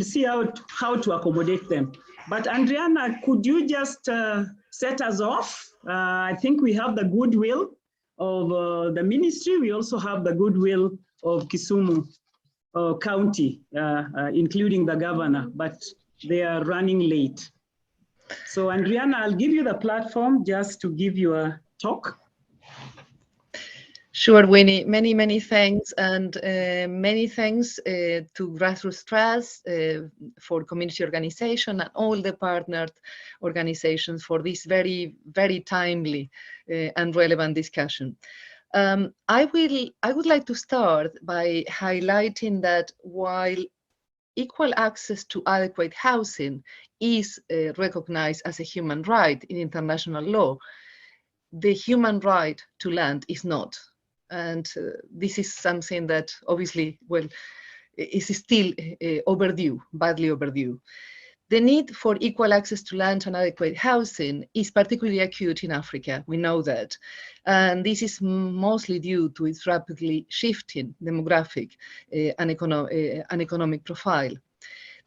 see how to accommodate them. But Adriana, could you just set us off? I think we have the goodwill of the ministry. We also have the goodwill of Kisumu County, including the governor, but they are running late. So Adriana, I'll give you the platform just to give you a talk. Sure, Winnie, many thanks, and many thanks to Grassroots Trust for community organization and all the partnered organizations for this very timely and relevant discussion. I would like to start by highlighting that while equal access to adequate housing is recognized as a human right in international law, the human right to land is not. And this is something that obviously, well, is still overdue, badly overdue. The need for equal access to land and adequate housing is particularly acute in Africa, we know that. And this is mostly due to its rapidly shifting demographic and economic profile.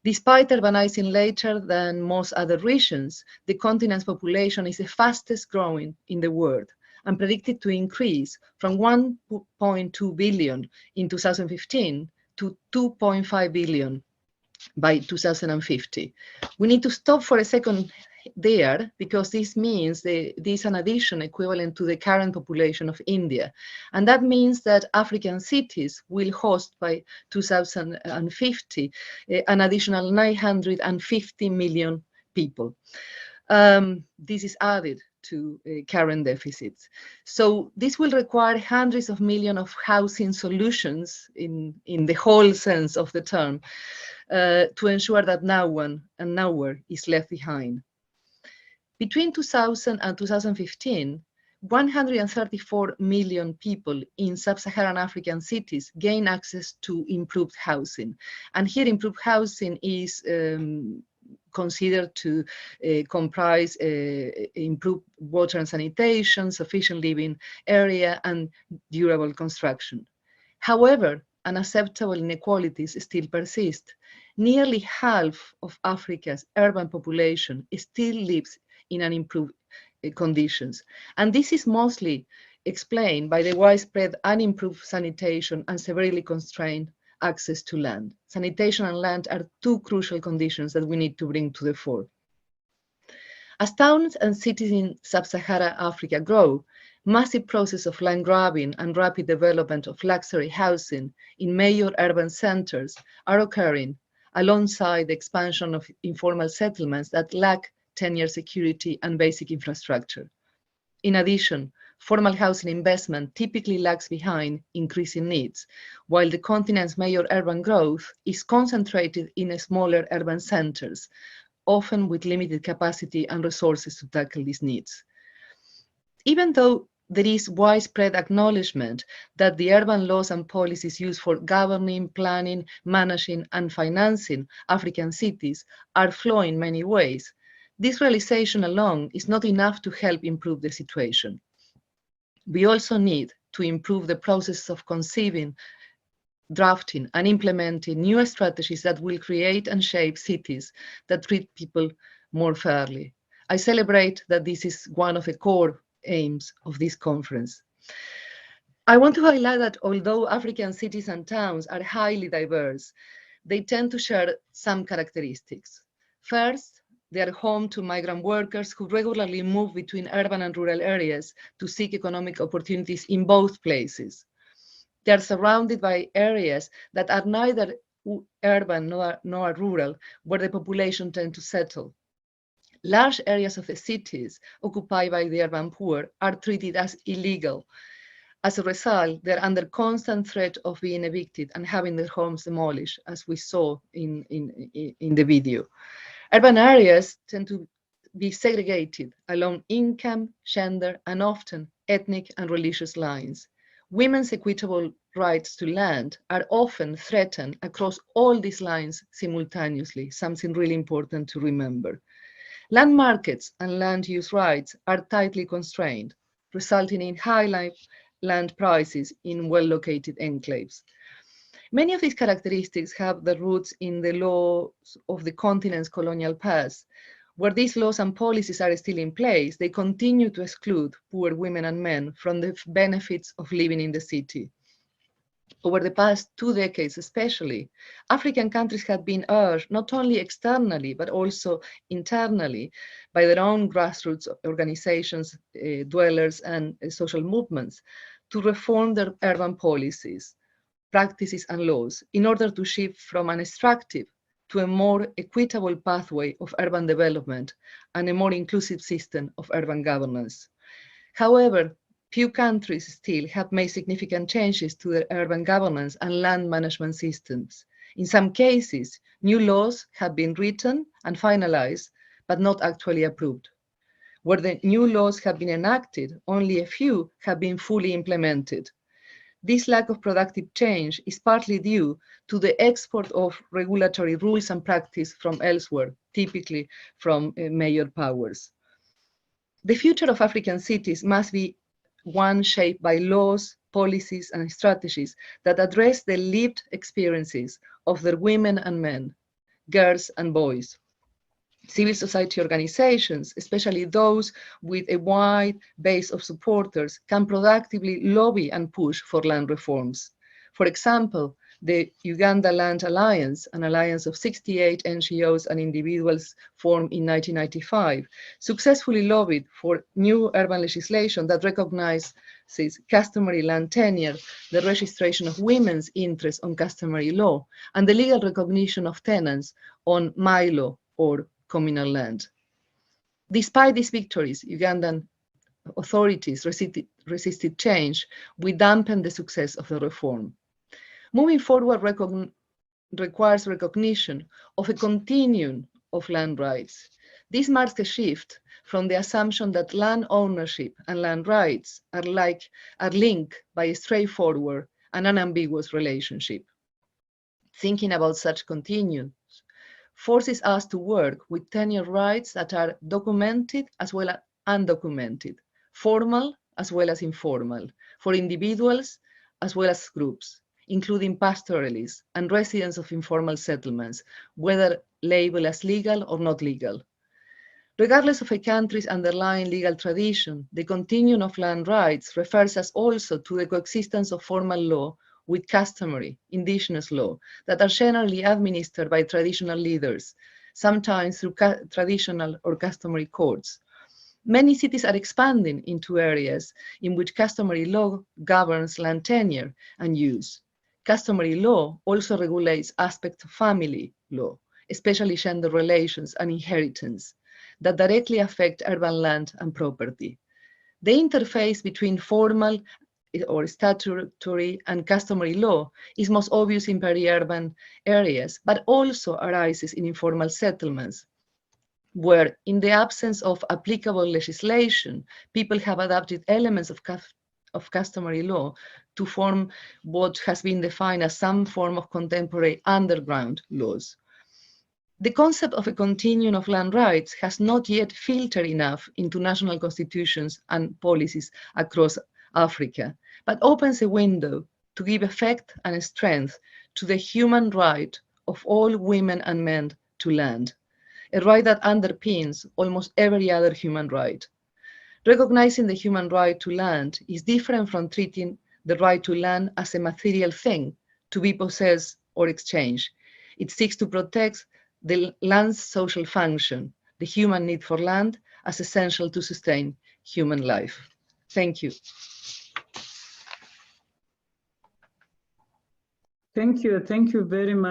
Despite urbanizing later than most other regions, the continent's population is the fastest growing in the world and predicted to increase from 1.2 billion in 2015 to 2.5 billion by 2050. We need to stop for a second there, because this means this is an addition equivalent to the current population of India. And that means that African cities will host by 2050 an additional 950 million people. This is added to current deficits. So this will require hundreds of millions of housing solutions in the whole sense of the term to ensure that no one and nowhere is left behind. Between 2000 and 2015, 134 million people in sub-Saharan African cities gain access to improved housing. And here improved housing is considered to comprise improved water and sanitation, sufficient living area, and durable construction. However, unacceptable inequalities still persist. Nearly half of Africa's urban population still lives in unimproved conditions. And this is mostly explained by the widespread unimproved sanitation and severely constrained access to land. Sanitation and land are two crucial conditions that we need to bring to the fore. As towns and cities in sub-Saharan Africa grow, massive process of land grabbing and rapid development of luxury housing in major urban centers are occurring alongside the expansion of informal settlements that lack tenure security and basic infrastructure. In addition, formal housing investment typically lags behind increasing needs, while the continent's major urban growth is concentrated in smaller urban centers, often with limited capacity and resources to tackle these needs. Even though there is widespread acknowledgement that the urban laws and policies used for governing, planning, managing, and financing African cities are flawed in many ways, this realization alone is not enough to help improve the situation. We also need to improve the process of conceiving, drafting, and implementing new strategies that will create and shape cities that treat people more fairly. I celebrate that this is one of the core aims of this conference. I want to highlight that although African cities and towns are highly diverse, they tend to share some characteristics. First, they are home to migrant workers who regularly move between urban and rural areas to seek economic opportunities in both places. They are surrounded by areas that are neither urban nor rural, where the population tend to settle. Large areas of the cities occupied by the urban poor are treated as illegal. As a result, they're under constant threat of being evicted and having their homes demolished, as we saw in the video. Urban areas tend to be segregated along income, gender, and often ethnic and religious lines. Women's equitable rights to land are often threatened across all these lines simultaneously, something really important to remember. Land markets and land use rights are tightly constrained, resulting in high land prices in well-located enclaves. Many of these characteristics have their roots in the laws of the continent's colonial past. Where these laws and policies are still in place, they continue to exclude poor women and men from the benefits of living in the city. Over the past 2 decades especially, African countries have been urged not only externally, but also internally by their own grassroots organizations, dwellers, and social movements to reform their urban policies, practices, and laws in order to shift from an extractive to a more equitable pathway of urban development and a more inclusive system of urban governance. However, few countries still have made significant changes to their urban governance and land management systems. In some cases, new laws have been written and finalized, but not actually approved. Where the new laws have been enacted, only a few have been fully implemented. This lack of productive change is partly due to the export of regulatory rules and practice from elsewhere, typically from major powers. The future of African cities must be one shaped by laws, policies, and strategies that address the lived experiences of their women and men, girls and boys. Civil society organizations, especially those with a wide base of supporters, can productively lobby and push for land reforms. For example, the Uganda Land Alliance, an alliance of 68 NGOs and individuals formed in 1995, successfully lobbied for new urban legislation that recognizes customary land tenure, the registration of women's interests on customary law, and the legal recognition of tenants on my law or communal land. Despite these victories, Ugandan authorities resisted change, which dampened the success of the reform. Moving forward requires recognition of a continuum of land rights. This marks a shift from the assumption that land ownership and land rights are linked by a straightforward and unambiguous relationship. Thinking about such continuums forces us to work with tenure rights that are documented as well as undocumented, formal as well as informal, for individuals as well as groups, including pastoralists and residents of informal settlements, whether labeled as legal or not legal. Regardless of a country's underlying legal tradition, the continuum of land rights refers us also to the coexistence of formal law with customary, indigenous law that are generally administered by traditional leaders, sometimes through traditional or customary courts. Many cities are expanding into areas in which customary law governs land tenure and use. Customary law also regulates aspects of family law, especially gender relations and inheritance, that directly affect urban land and property. The interface between formal or statutory and customary law is most obvious in peri-urban areas, but also arises in informal settlements, where in the absence of applicable legislation, people have adapted elements of customary law to form what has been defined as some form of contemporary underground laws. The concept of a continuum of land rights has not yet filtered enough into national constitutions and policies across Africa, but opens a window to give effect and strength to the human right of all women and men to land, a right that underpins almost every other human right. Recognizing the human right to land is different from treating the right to land as a material thing to be possessed or exchanged. It seeks to protect the land's social function, the human need for land as essential to sustain human life. Thank you. Thank you very much.